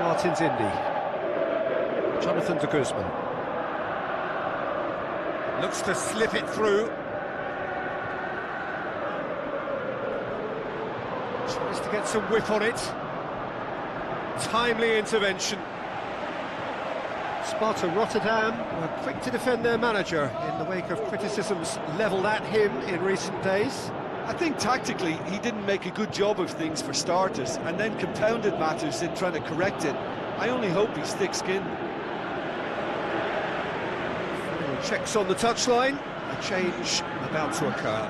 Martin's Indy. Jonathan de Guzman. Looks to slip it through. Tries to get some whip on it. Timely intervention. Sparta Rotterdam were quick to defend their manager in the wake of criticisms levelled at him in recent days. I think tactically he didn't make a good job of things for starters, and then compounded matters in trying to correct it. I only hope he's thick-skinned. Checks on the touchline, a change about to occur.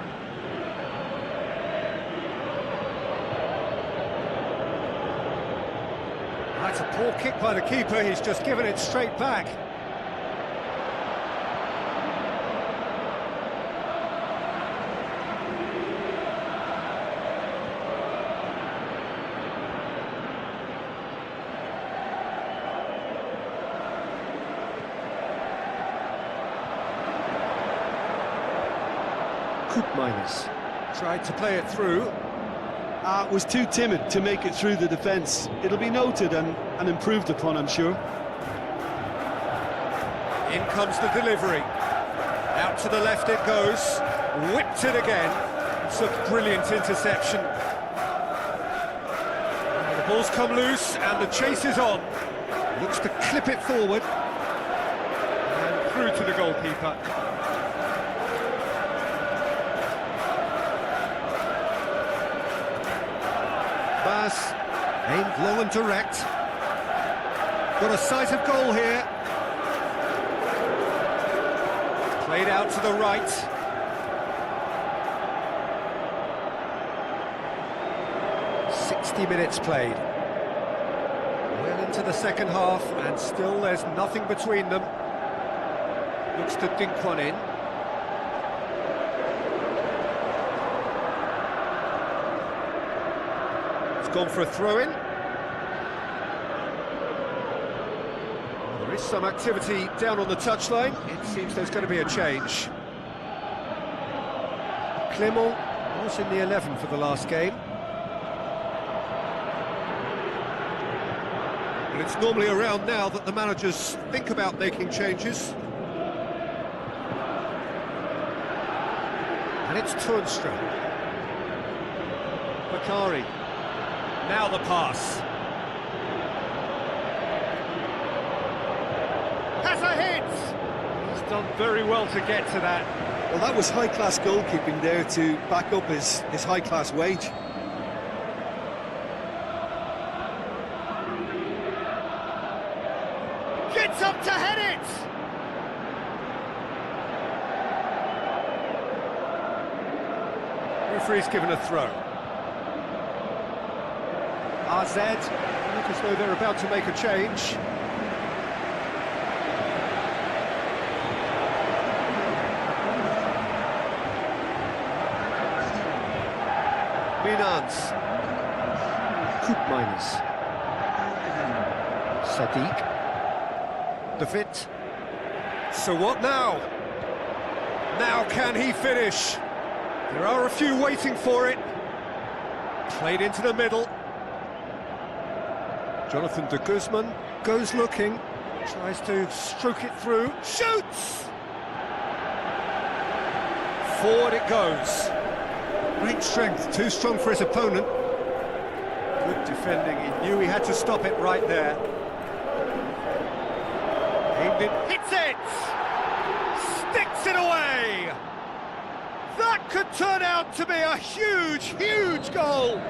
That's a poor kick by the keeper, he's just given it straight back. Minus tried to play it through. Was too timid to make it through the defence. It'll be noted and improved upon, I'm sure. In comes the delivery. Out to the left it goes. Whipped it again. It's a brilliant interception. And the ball's come loose and the chase is on. Looks to clip it forward. And through to the goalkeeper. Pass, aimed low and direct. Got a sight of goal here. Played out to the right. .60 played. Well into the second half, and still there's nothing between them. Looks to dink one in. Gone for a throw-in. Well, there is some activity down on the touchline. It seems there's going to be a change. Clement was in the 11 for the last game. But it's normally around now that the managers think about making changes. And it's Toornstra. Bakari. Now the pass. Has a hit! He's done very well to get to that. Well, that was high-class goalkeeping there to back up his high-class wage. Gets up to head it! Referee's given a throw. RZ look as though they're about to make a change. Minans. Minus. Sadiq. David. So what now? Now can he finish? There are a few waiting for it. Played into the middle. Jonathan de Guzman goes looking, tries to stroke it through, shoots! Forward it goes. Great strength, too strong for his opponent. Good defending, he knew he had to stop it right there. Aimed it, hits it! Sticks it away! That could turn out to be a huge, huge goal!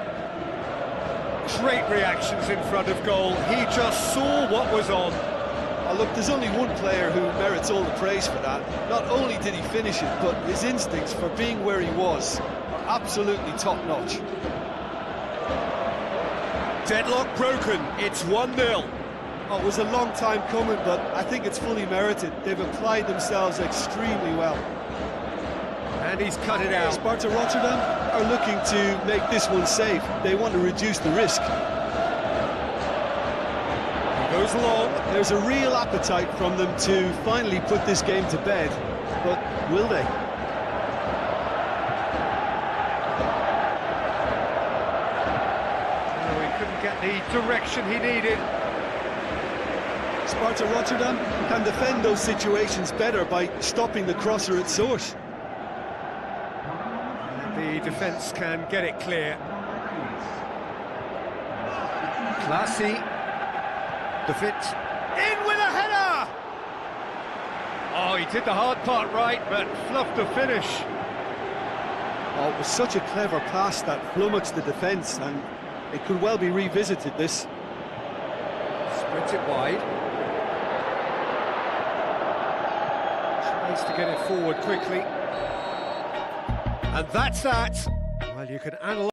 Great reactions in front of goal. He just saw what was on. Oh, look, there's only one player who merits all the praise for that. Not only did he finish it, but his instincts for being where he was are absolutely top-notch. Deadlock broken. It's 1-0. Oh, it was a long time coming, but I think it's fully merited. They've applied themselves extremely well. And he's cut it out. Sparta Rotterdam are looking to make this one safe. They want to reduce the risk. He goes long. There's a real appetite from them to finally put this game to bed, but will they? Oh, he couldn't get the direction he needed. Sparta Rotterdam can defend those situations better by stopping the crosser at source. The defence can get it clear. Classy. The fit. In with a header! Oh, he did the hard part right, but fluffed the finish. Oh, it was such a clever pass that flummoxed the defence, and it could well be revisited, this. Spreads it wide. Tries to get it forward quickly. And that's that. Well, you can analyse.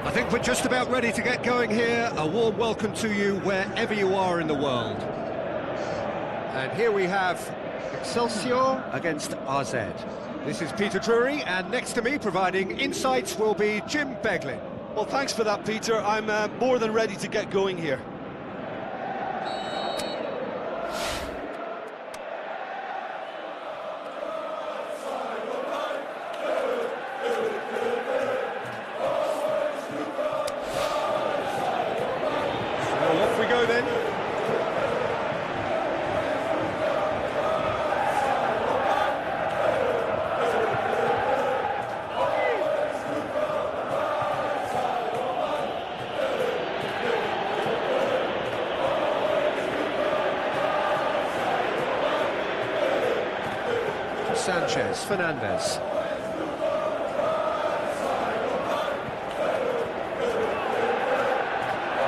I think we're just about ready to get going here. A warm welcome to you wherever you are in the world. And here we have Excelsior against RZ. This is Peter Drury, and next to me providing insights will be Jim Beglin. Well, thanks for that, Peter. I'm more than ready to get going here. Sanchez, Fernandez.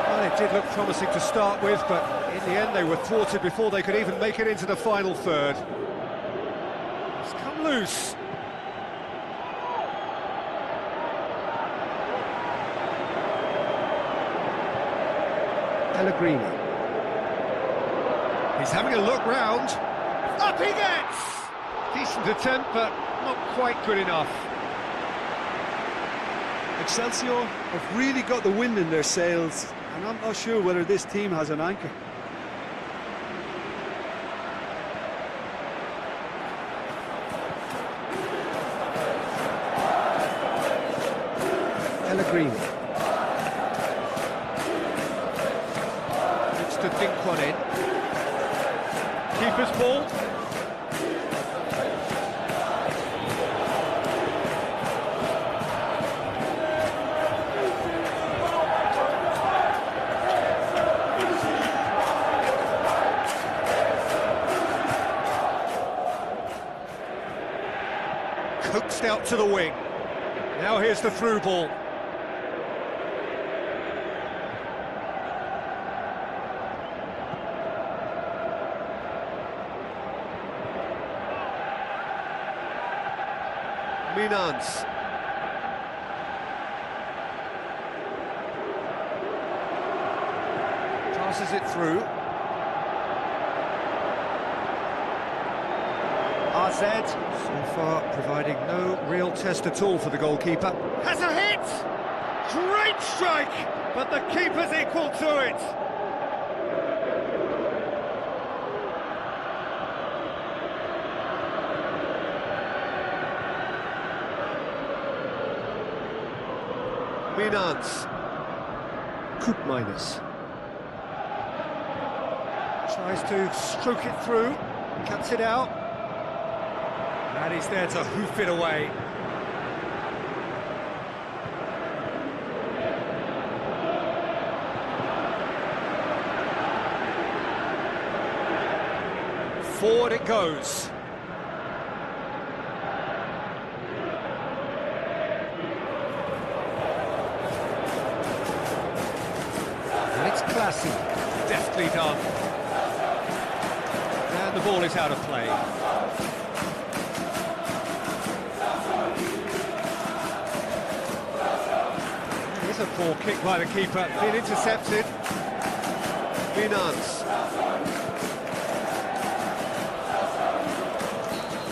Well, it did look promising to start with, but in the end they were thwarted before they could even make it into the final third. It's come loose. Pellegrini. He's having a look round. Up he gets! Decent attempt, but not quite good enough. Excelsior have really got the wind in their sails, and I'm not sure whether this team has an anchor. Pellegrini. Looks to think one in. Keeper's ball. Coaxed out to the wing. Now here's the through ball. Minans. Passes it through. RZ, so far providing no real test at all for the goalkeeper. Has a hit! Great strike, but the keeper's equal to it. Minans. Koopmeiners. Tries to stroke it through, cuts it out. And he's there to hoof it away. Forward it goes. And it's classy, deftly done. And the ball is out of play. Here's a poor kick by the keeper, been intercepted. Minans.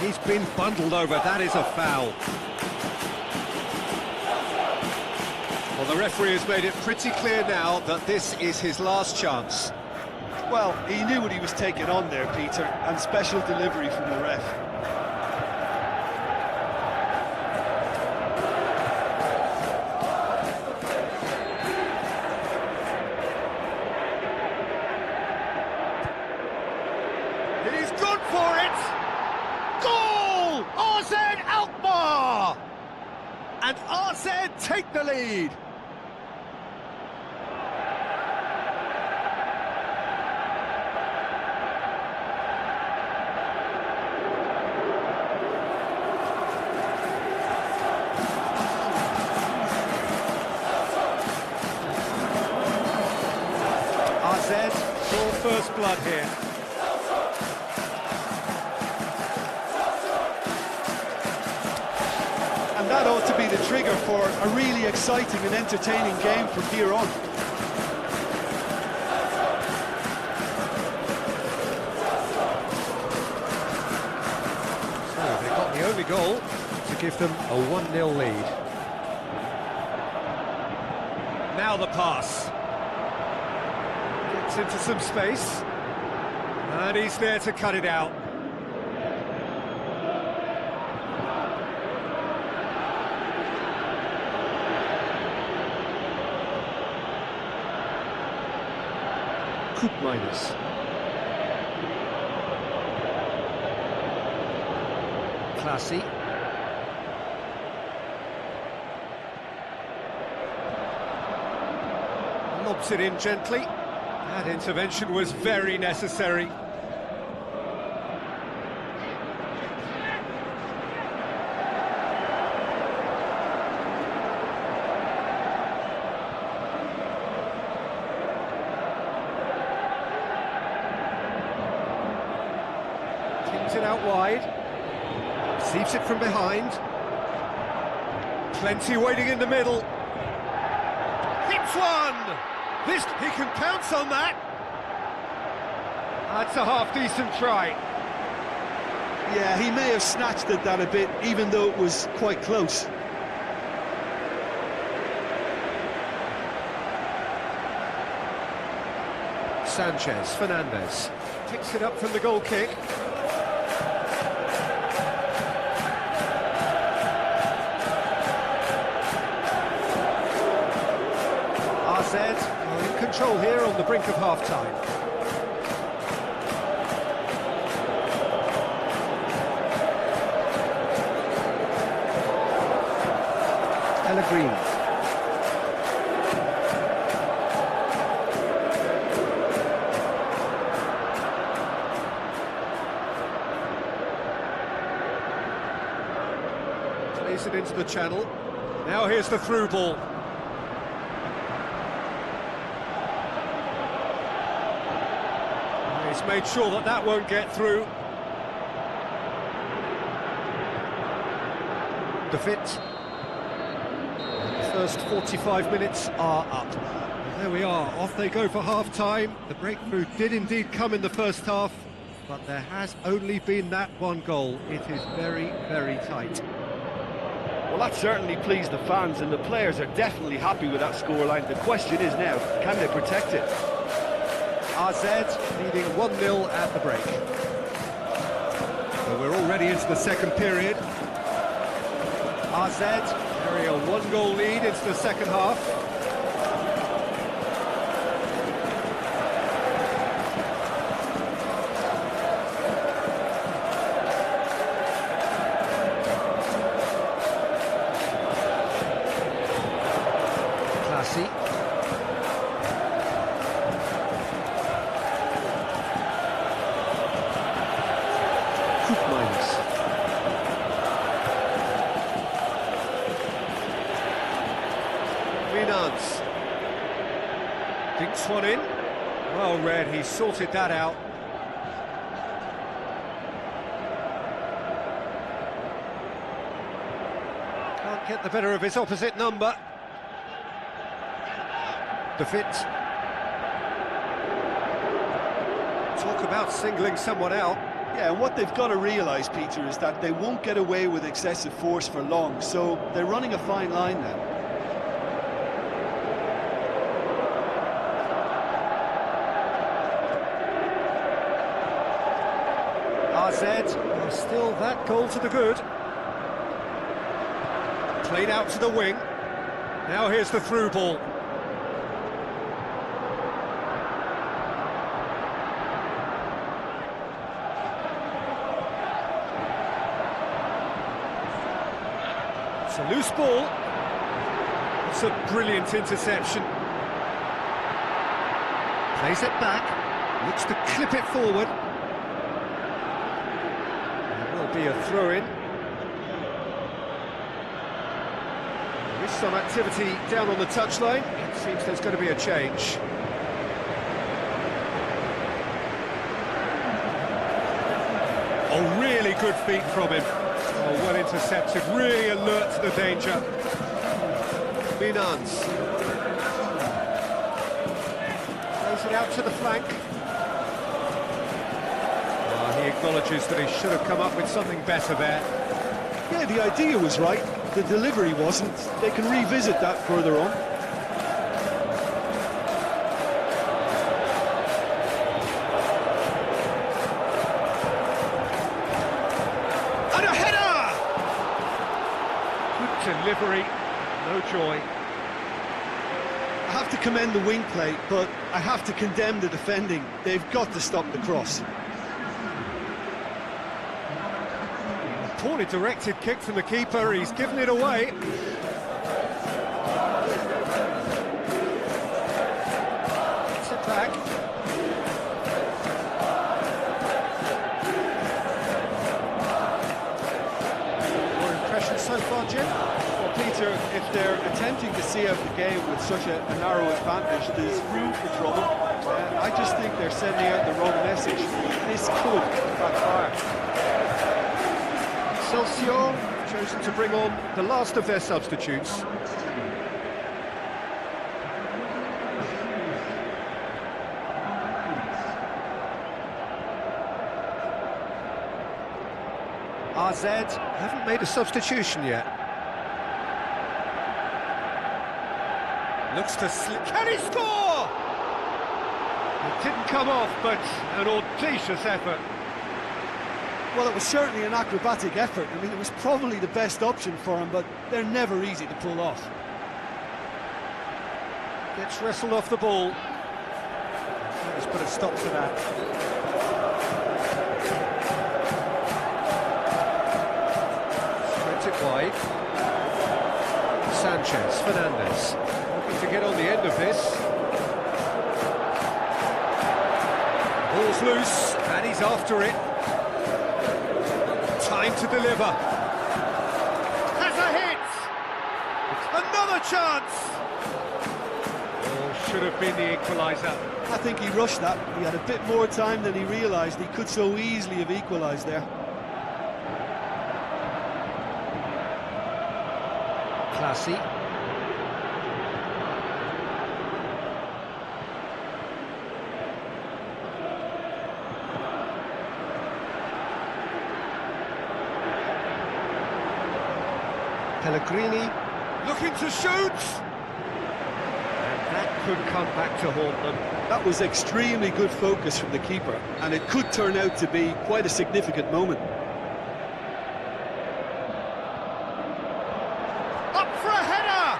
He's been bundled over, that is a foul. Well, the referee has made it pretty clear now that this is his last chance. Well, he knew what he was taking on there, Peter, and special delivery from the ref. He's gone for it! Goal! RZ Alkmaar! And RZ take the lead. RZ for first blood here. And that ought to be the trigger for a really exciting and entertaining game from here on. So they got the only goal to give them a 1-0 lead. Now the pass. Gets into some space. And he's there to cut it out. Koopmeiners. Classy. Lobs it in gently. That intervention was very necessary. Brings it out wide. Receives it from behind. Plenty waiting in the middle. Hits one! This, he can pounce on that. That's a half-decent try. Yeah, he may have snatched at that a bit, even though it was quite close. Sanchez, Fernandez, picks it up from the goal kick. RZ are in control here on the brink of half-time. Pellegrini. Plays it into the channel. Now here's the through ball. He's made sure that that won't get through. The fit. The first 45 minutes are up. There we are, off they go for half-time. The breakthrough did indeed come in the first half, but there has only been that one goal. It is very, very tight. Well, that certainly pleased the fans, and the players are definitely happy with that scoreline. The question is now, can they protect it? RZ leading 1-0 at the break. So we're already into the second period. RZ carry a one-goal lead into the second half. Classy. Dinks one in. Well read, he sorted that out. Can't get the better of his opposite number. The fit. Talk about singling someone out. Yeah, and what they've got to realise, Peter, is that they won't get away with excessive force for long, so they're running a fine line now. RZ, still that goal to the good. Played out to the wing. Now here's the through ball. It's a loose ball. It's a brilliant interception. Plays it back. Looks to clip it forward. Be a throw-in. There is some activity down on the touchline. It seems there's going to be a change. Oh, really good feet from him. Oh, well intercepted, really alert to the danger. Binance. Throws it out to the flank. He acknowledges that he should have come up with something better there. Yeah, the idea was right, the delivery wasn't. They can revisit that further on. And a header! Good delivery, no joy. I have to commend the wing play, but I have to condemn the defending. They've got to stop the cross. Poorly directed kick from the keeper, he's given it away. Gets it back. Your impressions so far, Jim? Well, Peter, if they're attempting to see out the game with such a narrow advantage, there's room for trouble. I just think they're sending out the wrong message. This could backfire. Excelsior have chosen to bring on the last of their substitutes. RZ haven't made a substitution yet. Looks to slip. Can he score? It didn't come off, but an audacious effort. Well, it was certainly an acrobatic effort. I mean, it was probably the best option for him, but they're never easy to pull off. Gets wrestled off the ball. Let's put a stop to that. Spreads it wide. Sanchez, Fernandez, looking to get on the end of this. Ball's loose, and he's after it. Time to deliver. Has a hit! Another chance! Oh, should have been the equaliser. I think he rushed that. He had a bit more time than he realised. He could so easily have equalised there. Classy. Pellegrini looking to shoot, and that could come back to haunt them. That was extremely good focus from the keeper, and it could turn out to be quite a significant moment. Up for a header!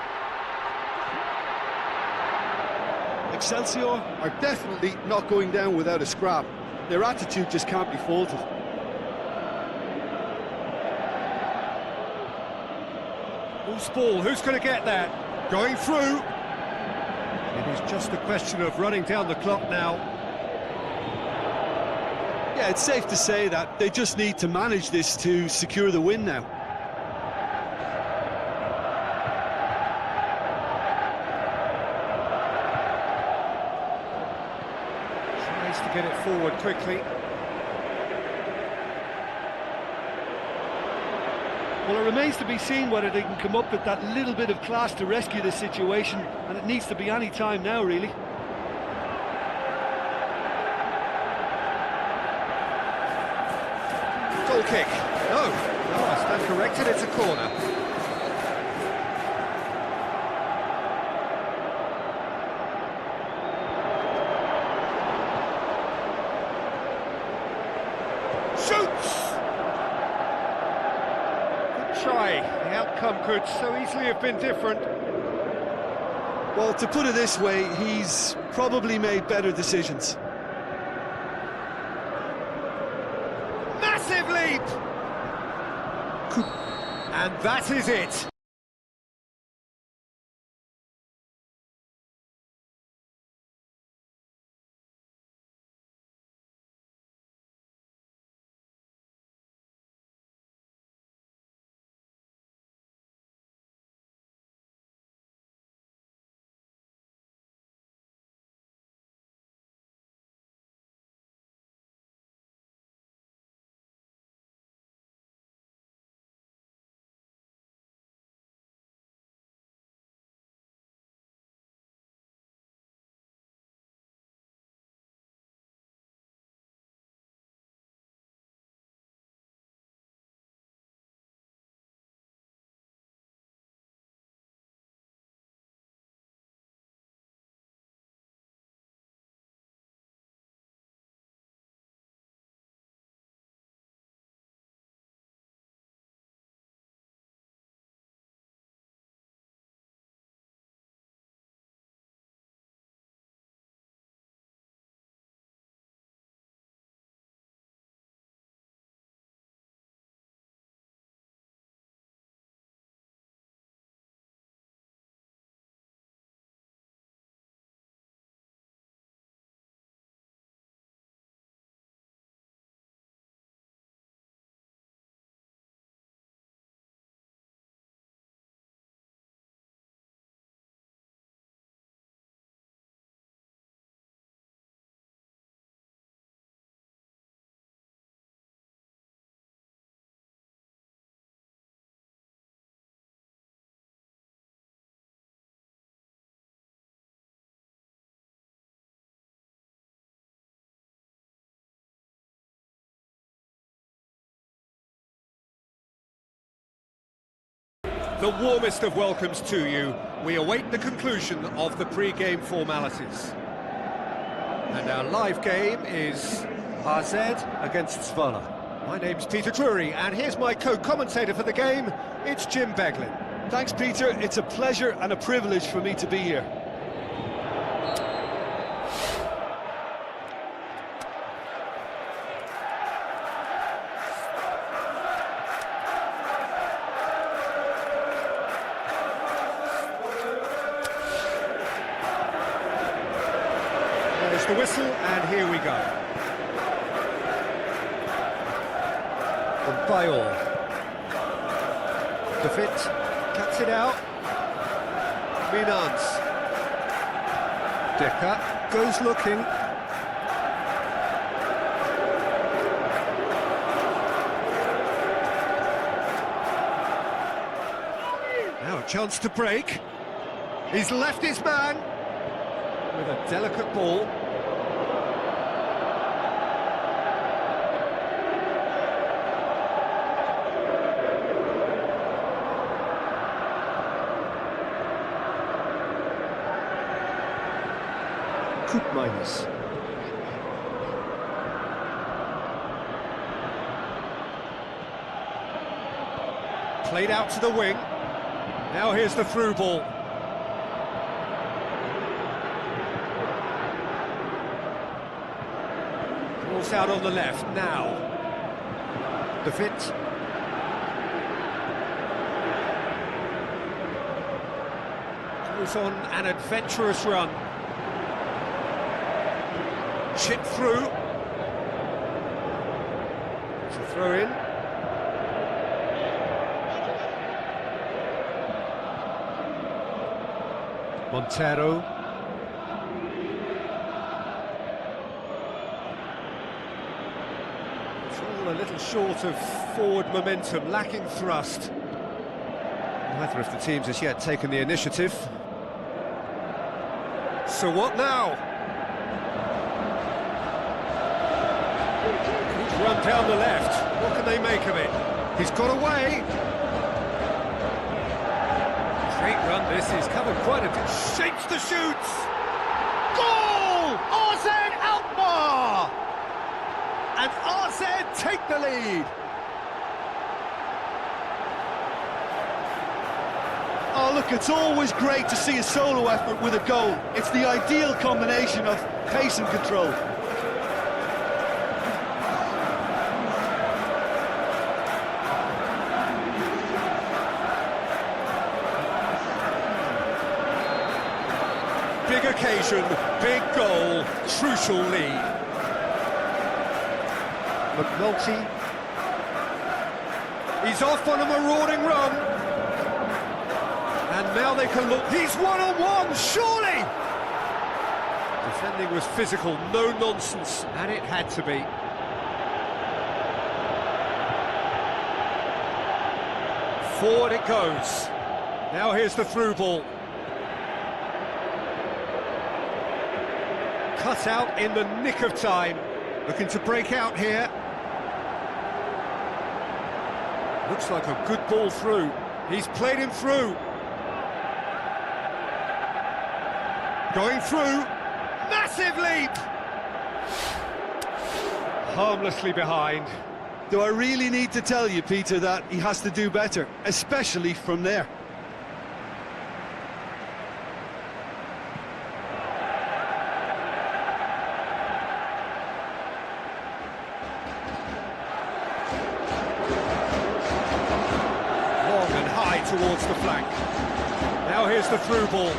Excelsior are definitely not going down without a scrap. Their attitude just can't be faulted. Loose ball, who's going to get that? Going through. It is just a question of running down the clock now. Yeah, it's safe to say that they just need to manage this to secure the win now. Tries to get it forward quickly. Well, it remains to be seen whether they can come up with that little bit of class to rescue this situation, and it needs to be any time now, really. Goal kick. No, I stand corrected, it's a corner. Shoots! Try. The outcome could so easily have been different. Well, to put it this way, he's probably made better decisions. Massive leap! And that is it. The warmest of welcomes to you. We await the conclusion of the pre-game formalities. And our live game is AZ against Zwolle. My name's Peter Drury, and here's my co-commentator for the game, it's Jim Beglin. Thanks, Peter. It's a pleasure and a privilege for me to be here. There's the whistle, and here we go. From Bayor. De Fit cuts it out. Minans. Decker goes looking. Now a chance to break. He's left his man with a delicate ball. Minus. Played out to the wing. Now here's the through ball. Ball's out on the left now. De Fit. Goes on an adventurous run. Chip through. It's a throw in. Montero. It's all a little short of forward momentum, lacking thrust. Neither of the teams has yet taken the initiative. So what now? Run down the left. What can they make of it? He's got away. Great run this. He's covered quite a bit. Shapes the shoots. Goal! AZ Alkmaar! And AZ take the lead. Oh, look, it's always great to see a solo effort with a goal. It's the ideal combination of pace and control. Big occasion, big goal, crucial lead. McNulty. He's off on a marauding run. And now they can look. He's one-on-one, surely! Defending was physical, no nonsense, and it had to be. Forward it goes. Now here's the through ball. Cut out in the nick of time. Looking to break out here. Looks like a good ball through. He's played him through. Going through. Massive leap! Harmlessly behind. Do I really need to tell you, Peter, that he has to do better, especially from there? Towards the flank. Now here's the through ball.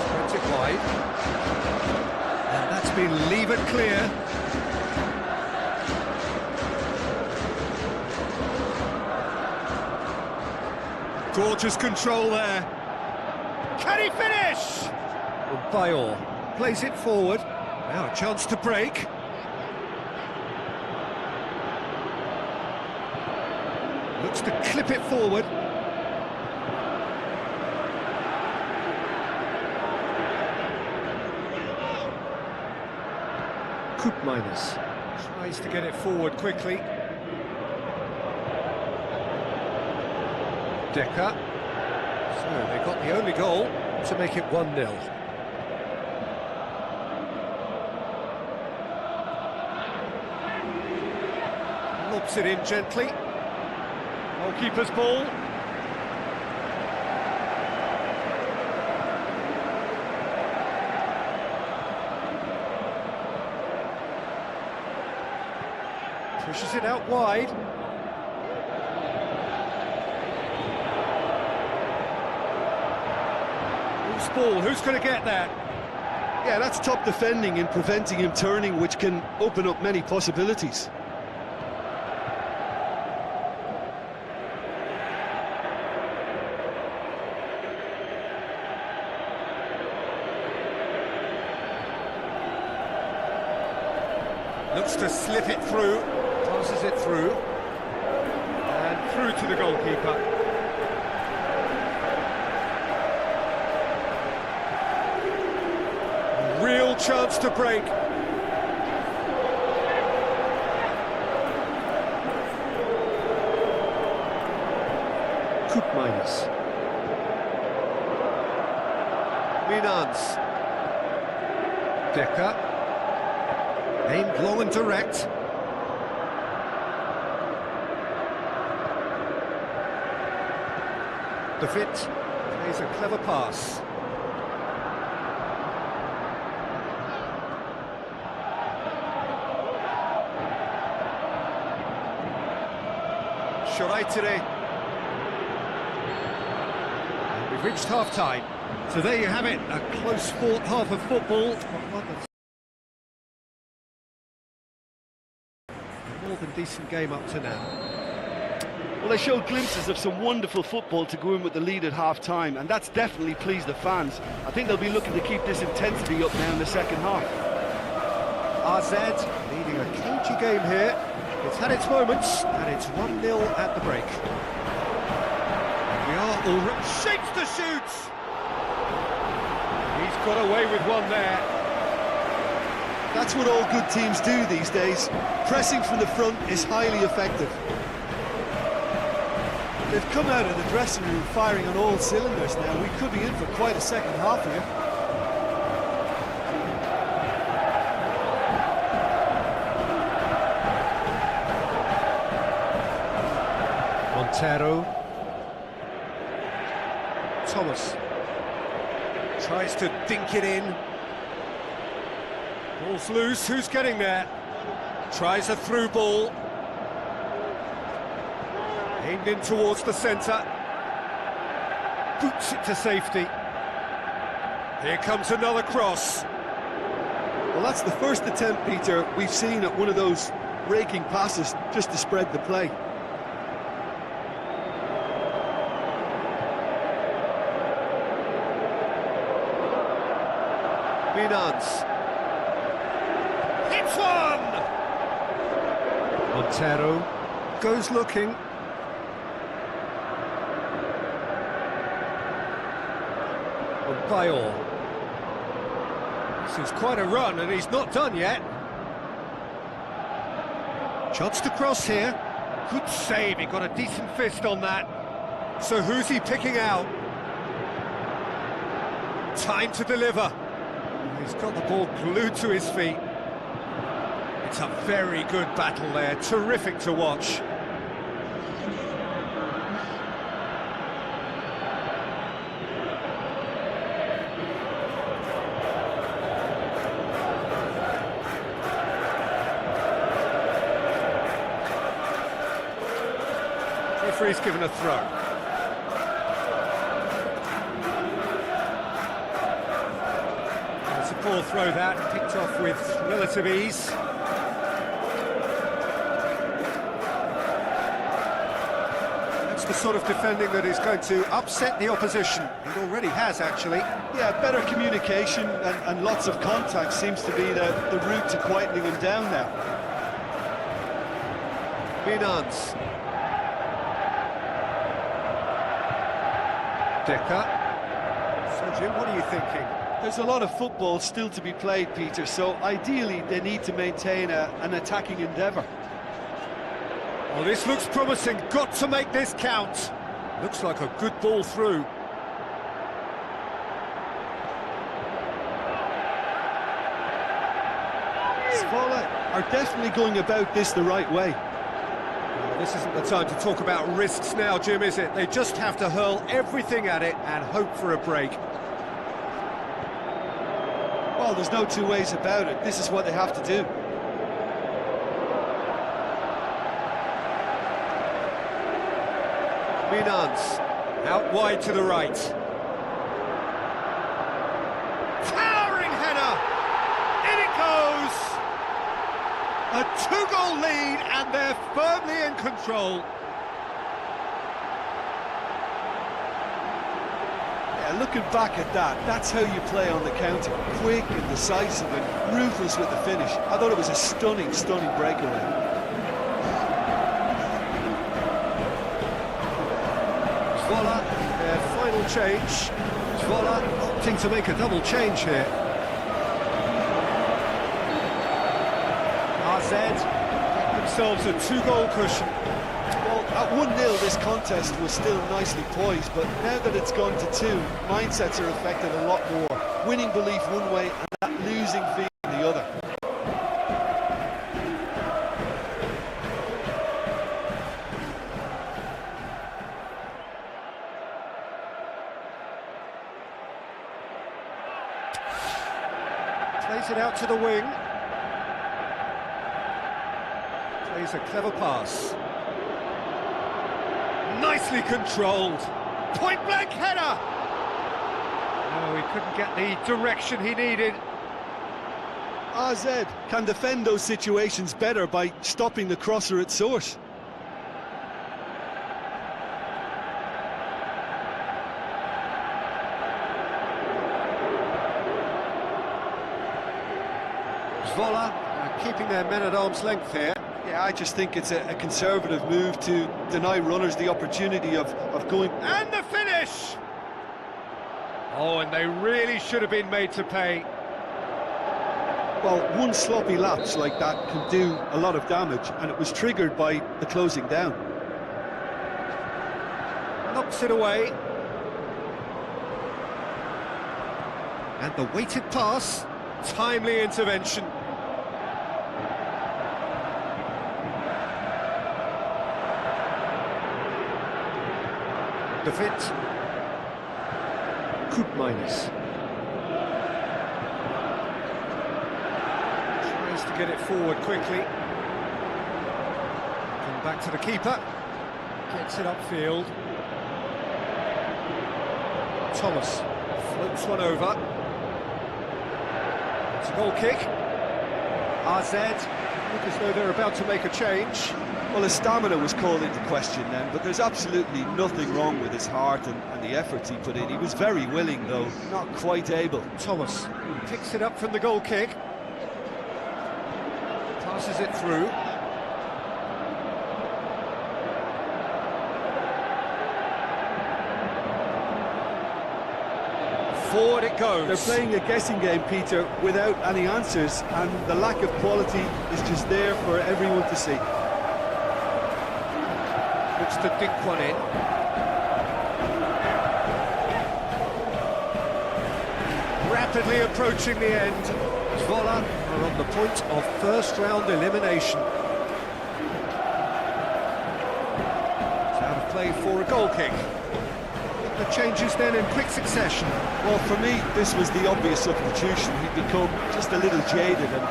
Spreads it wide. And that's been levered clear. Gorgeous control there. Can he finish? Bayor plays it forward. Now a chance to break. Looks to clip it forward. Minus. Tries to get it forward quickly. Decker. So they got the only goal to make it 1-0. Lobs it in gently. Goalkeeper's ball. Pushes it out wide. Loose ball, who's going to get that? Yeah, that's top defending and preventing him turning, which can open up many possibilities. Looks to slip it through, passes it through, and through to the goalkeeper. Real chance to break. Coup minus. Minans. Decker. Aimed low and direct. De Fit plays a clever pass. Shoraitire. And we've reached half-time. So there you have it, a close-fought half of football. More than decent game up to now. Well, they showed glimpses of some wonderful football to go in with the lead at half-time, and that's definitely pleased the fans. I think they'll be looking to keep this intensity up now in the second half. RZ leading a cagey game here. It's had its moments, and it's 1-0 at the break. We are already... Shapes to shoot! He's got away with one there. That's what all good teams do these days. Pressing from the front is highly effective. They've come out of the dressing room firing on all cylinders now. We could be in for quite a second half here. Montero. Thomas. Tries to dink it in. Ball's loose, who's getting there? Tries a through ball. Aimed in towards the centre. Boots it to safety. Here comes another cross. Well, that's the first attempt, Peter, we've seen at one of those raking passes just to spread the play. Minans. Hits one! Montero goes looking. Bayor. This is quite a run, and he's not done yet. Chance to cross here. Good save, he got a decent fist on that. So who's he picking out? Time to deliver. He's got the ball glued to his feet. It's a very good battle there, terrific to watch. Referee's given a throw. It's a poor throw that, picked off with relative ease. That's the sort of defending that is going to upset the opposition. It already has, actually. Yeah, better communication and lots of contact seems to be the route to quietening him down now. Minans. Decker. So, Jim, what are you thinking? There's a lot of football still to be played, Peter, so ideally they need to maintain an attacking endeavour. Oh, this looks promising. Got to make this count. Looks like a good ball through. Svala are definitely going about this the right way. Well, this isn't the time to talk about risks now, Jim, is it? They just have to hurl everything at it and hope for a break. Well, there's no two ways about it. This is what they have to do. Minans, out wide to the right. Towering header! In it goes! A two-goal lead, and they're firmly in control. Yeah, looking back at that, that's how you play on the counter. Quick and decisive and ruthless with the finish. I thought it was a stunning, stunning breakaway. Svala, their final change. Svala opting to make a double change here. RZ get themselves a two-goal cushion. Well, at 1-0 this contest was still nicely poised, but now that it's gone to 2, mindsets are affected a lot more. Winning belief one way and that losing feeling the other. Plays it out to the wing. Plays a clever pass. Nicely controlled. Point-blank header! No, he couldn't get the direction he needed. RZ can defend those situations better by stopping the crosser at source. Svala keeping their men at arm's length here. Yeah, I just think it's a conservative move to deny runners the opportunity of going... And the finish! Oh, and they really should have been made to pay. Well, one sloppy lapse like that can do a lot of damage, and it was triggered by the closing down. Knocks it away. And the weighted pass. Timely intervention. De Fit. Koopmeiners. Tries to get it forward quickly. Come back to the keeper. Gets it upfield. Thomas floats one over. It's a goal kick. RZ look as though they're about to make a change. Well, his stamina was called into question then, but there's absolutely nothing wrong with his heart and the efforts he put in. He was very willing, though, not quite able. Thomas picks it up from the goal kick. Passes it through. Forward it goes. They're playing a guessing game, Peter, without any answers, and the lack of quality is just there for everyone to see. Looks to dink one in. Rapidly approaching the end. Svala are on the point of first-round elimination. It's out of play for a goal kick. The changes then in quick succession. Well, for me, this was the obvious substitution. He'd become just a little jaded, and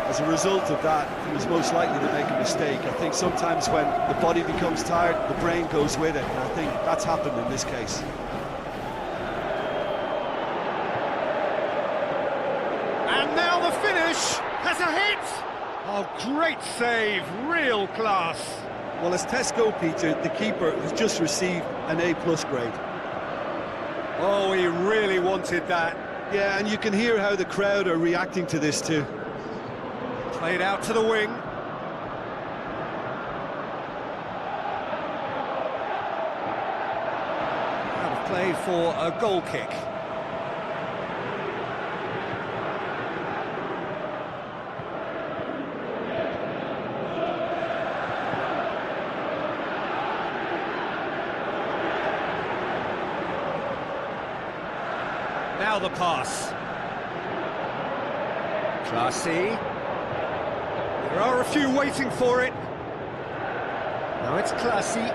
as a result of that, he was most likely to make a mistake. I think sometimes when the body becomes tired, the brain goes with it, and I think that's happened in this case. And now the finish has a hit! Oh, great save, real class. Well, as Tesco, Peter, the keeper has just received an A+ grade. Oh, he really wanted that. Yeah, and you can hear how the crowd are reacting to this too. Played out to the wing. Out of play for a goal kick. Now the pass. Classy. There are a few waiting for it. Now it's Classy.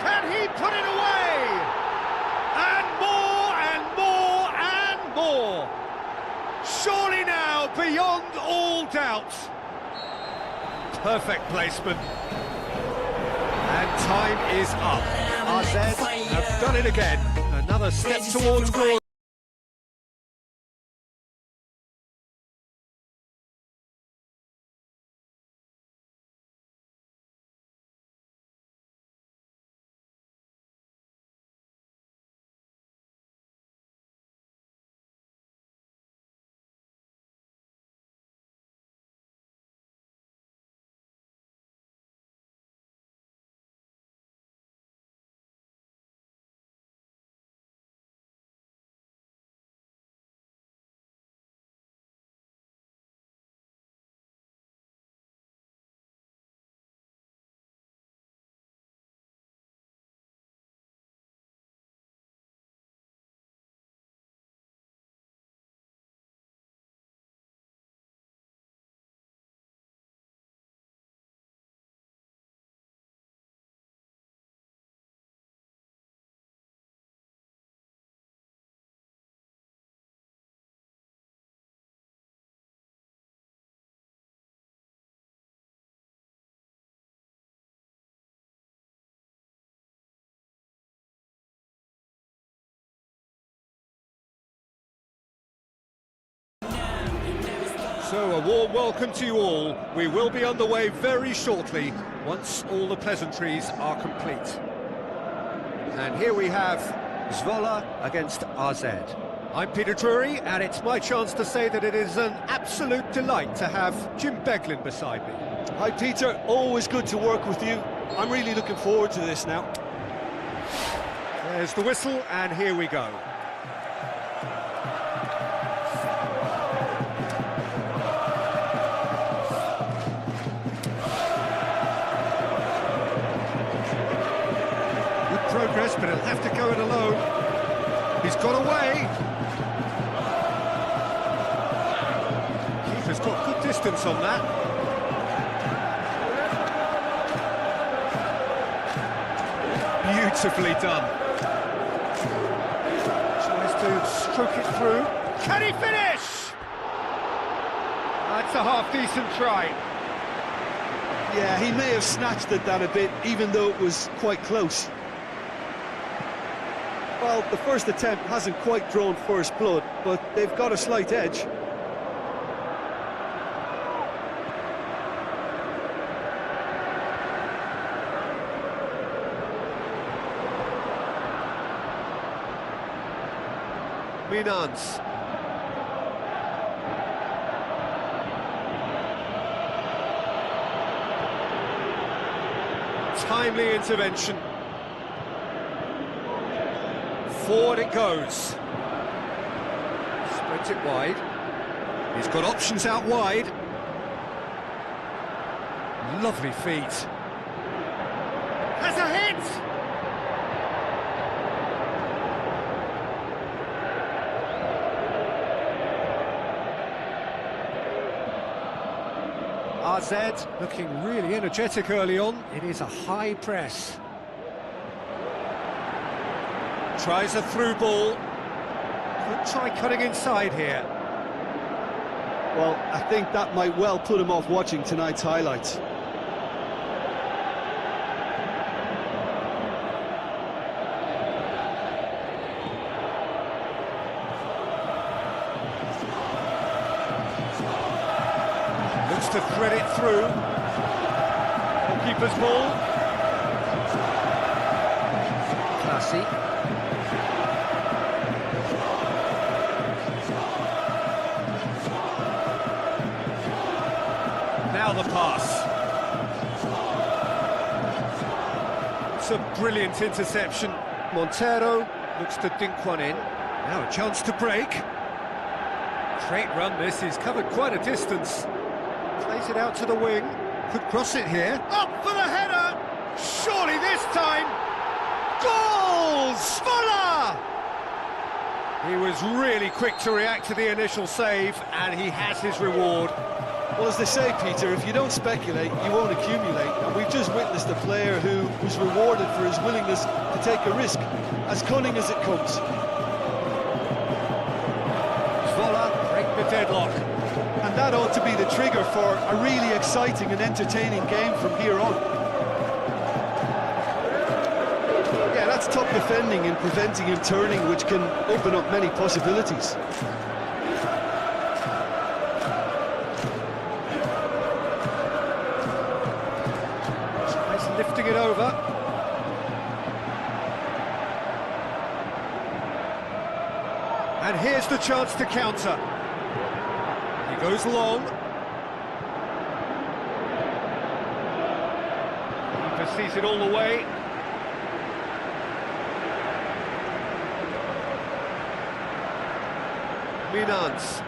Can he put it away? And more and more and more. Surely now, beyond all doubt. Perfect placement. And time is up. RZ have done it again. Another step towards glory. So a warm welcome to you all. We will be underway very shortly once all the pleasantries are complete. And here we have Zwolle against RZ. I'm Peter Drury, and it's my chance to say that it is an absolute delight to have Jim Beglin beside me. Hi Peter, always good to work with you. I'm really looking forward to this now. There's the whistle, and here we go. Progress, but he'll have to go it alone. He's got away. Keeper's got good distance on that. Beautifully done. Tries to stroke it through. Can he finish? That's a half-decent try. Yeah, he may have snatched at that a bit, even though it was quite close. Well, the first attempt hasn't quite drawn first blood, but they've got a slight edge. Minans. Timely intervention. Forward it goes. Spreads it wide. He's got options out wide. Lovely feet. Has a hit! RZ looking really energetic early on. It is a high press. Tries a through ball. Could try cutting inside here. Well, I think that might well put him off watching tonight's highlights. Looks to thread it through. Keeper's ball. Classy. Now the pass. It's a brilliant interception. Montero looks to dink one in. Now a chance to break. Great run this, he's covered quite a distance. Plays it out to the wing. Could cross it here. Up for the header! Surely this time! Goal! Zwolle! He was really quick to react to the initial save, and he has his reward. Well, as they say, Peter, if you don't speculate, you won't accumulate. And we've just witnessed a player who was rewarded for his willingness to take a risk, as cunning as it comes. Vola break the deadlock. And that ought to be the trigger for a really exciting and entertaining game from here on. Yeah, that's top defending and preventing him turning, which can open up many possibilities. Lifting it over. And here's the chance to counter. He goes long. Keeper sees it all the way. Minans.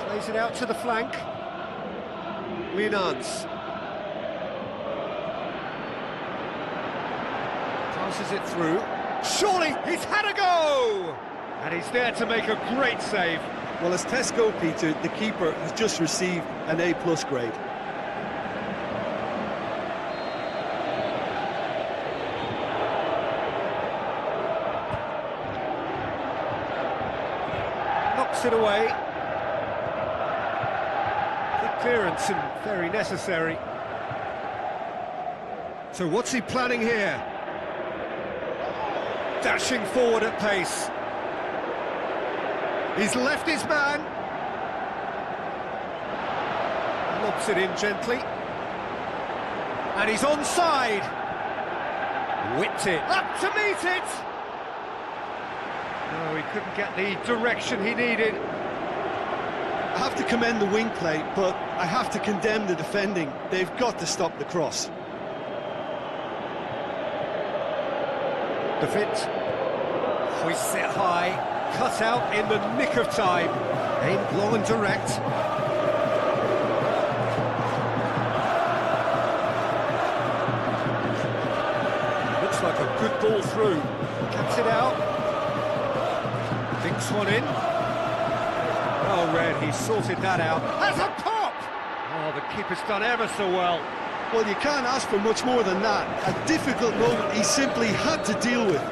Plays it out to the flank. Minans. Passes it through. Surely he's had a go! And he's there to make a great save. Well, as tests go, Peter, the keeper has just received an A+ grade. Knocks it away. Good clearance and very necessary. So what's he planning here? Dashing forward at pace. He's left his man. Lobs it in gently. And he's onside. Whipped it. Up to meet it. No, he couldn't get the direction he needed. I have to commend the wing play, but I have to condemn the defending. They've got to stop the cross. The fit. Hoists it high. Cut out in the nick of time. Aimed long and direct. Looks like a good ball through. Cuts it out. Thinks one in. Oh, Red, he sorted that out. Has a pop! Oh, the keeper's done ever so well. Well, you can't ask for much more than that. A difficult moment he simply had to deal with.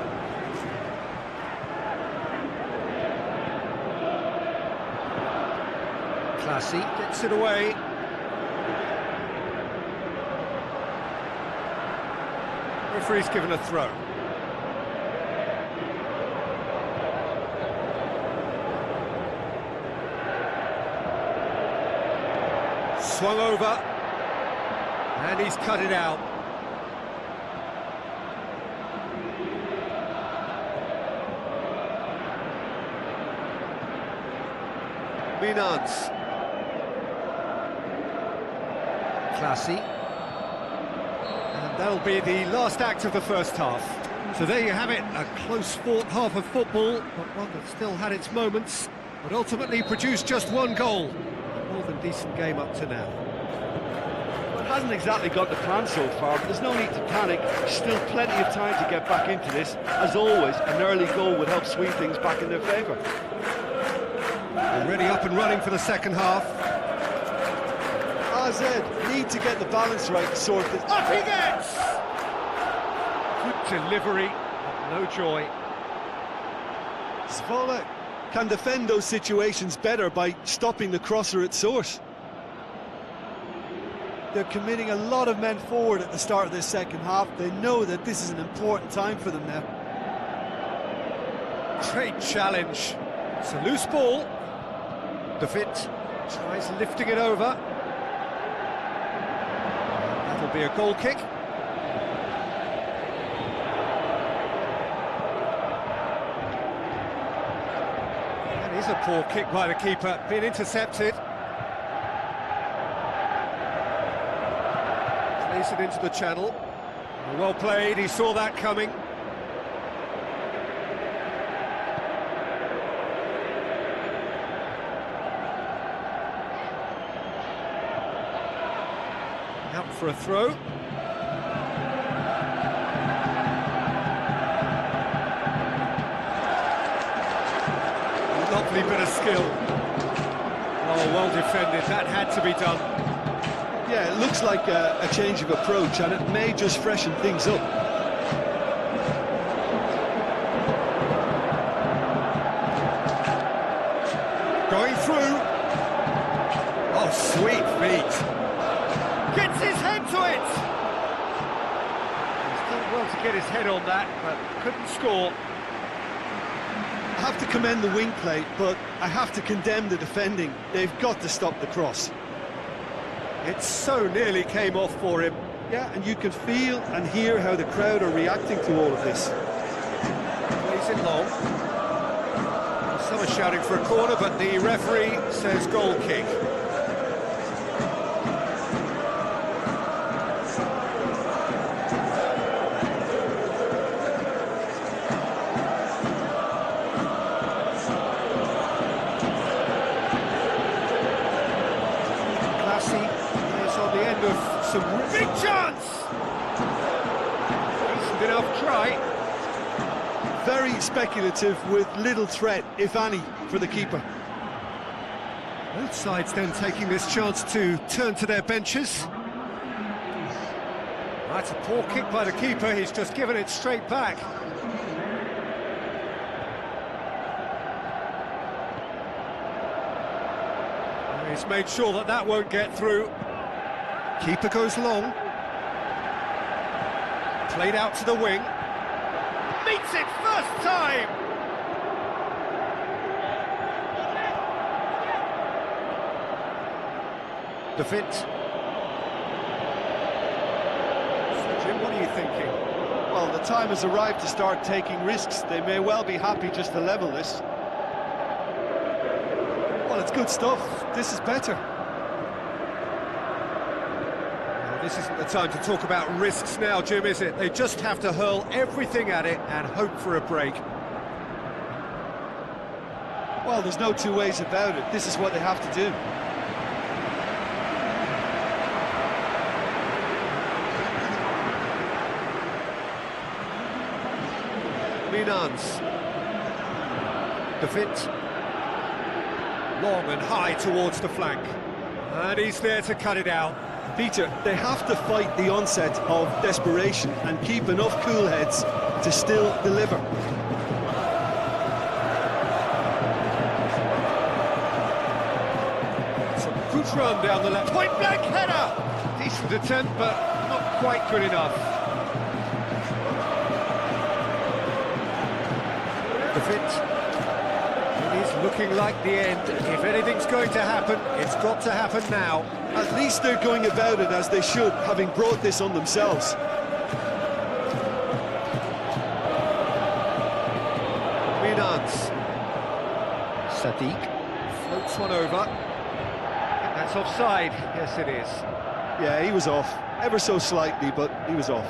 Classy gets it away. Referee's given a throw. Swung over. And he's cut it out. Minans. Classy. And that'll be the last act of the first half. So there you have it, a close fought half of football, but one that still had its moments, but ultimately produced just one goal. A more than decent game up to now. Well, it hasn't exactly got the plan so far, but there's no need to panic. Still plenty of time to get back into this. As always, an early goal would help swing things back in their favour. Already up and running for the second half. AZ need to get the balance right to sort this. Up he gets! Good delivery, but no joy. Vola can defend those situations better by stopping the crosser at source. They're committing a lot of men forward at the start of this second half. They know that this is an important time for them now. Great challenge. It's a loose ball. De Fit tries lifting it over. That'll be a goal kick. That is a poor kick by the keeper, being intercepted. Plays it into the channel. Well played, he saw that coming. for a throw. Lovely bit of skill. Oh, well defended, that had to be done. Yeah, it looks like a change of approach, and it may just freshen things up. Going through. Oh, sweet feet. Gets his head to it. He's done well to get his head on that, but couldn't score. I have to commend the wing play, but I have to condemn the defending. They've got to stop the cross. It so nearly came off for him. Yeah, and you can feel and hear how the crowd are reacting to all of this. Plays it long. Some are shouting for a corner, but the referee says goal kick. Some big chance! Decent enough try. Very speculative with little threat, if any, for the keeper. Both sides then taking this chance to turn to their benches. That's a poor kick by the keeper, he's just given it straight back. He's made sure that that won't get through. Keeper goes long. Played out to the wing. Meets it first time! The fit. So Jim, what are you thinking? Well, the time has arrived to start taking risks. They may well be happy just to level this. Well, it's good stuff. This is better. This isn't the time to talk about risks now, Jim, is it? They just have to hurl everything at it and hope for a break. Well, there's no two ways about it. This is what they have to do. Minans. The fit. Long and high towards the flank. And he's there to cut it out. Peter, they have to fight the onset of desperation and keep enough cool heads to still deliver. Some good run down the left. Point blank header! Decent attempt, but not quite good enough. The fit. It is looking like the end. If anything's going to happen, it's got to happen now. At least they're going about it as they should, having brought this on themselves. Minans. Sadiq floats one over. I think that's offside. Yes, it is. Yeah, he was off. Ever so slightly, but he was off.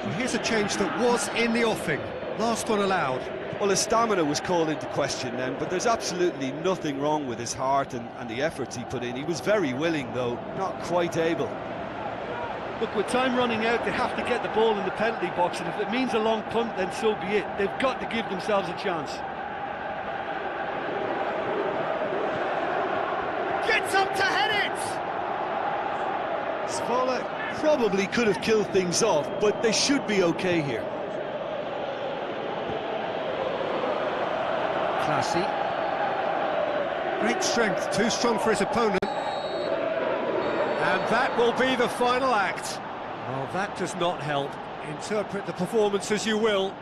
Well, here's a change that was in the offing. Last one allowed. Well, his stamina was called into question then, but there's absolutely nothing wrong with his heart and the efforts he put in. He was very willing, though, not quite able. Look, with time running out, they have to get the ball in the penalty box, and if it means a long punt, then so be it. They've got to give themselves a chance. Gets up to head it! Svala probably could have killed things off, but they should be okay here. Classy. Great strength, too strong for his opponent. And that will be the final act. Well, that does not help. Interpret the performance as you will,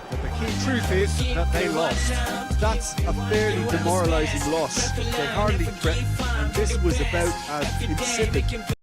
but the key truth is that they lost. That's a fairly demoralising loss. They hardly threatened, and this was about as insipid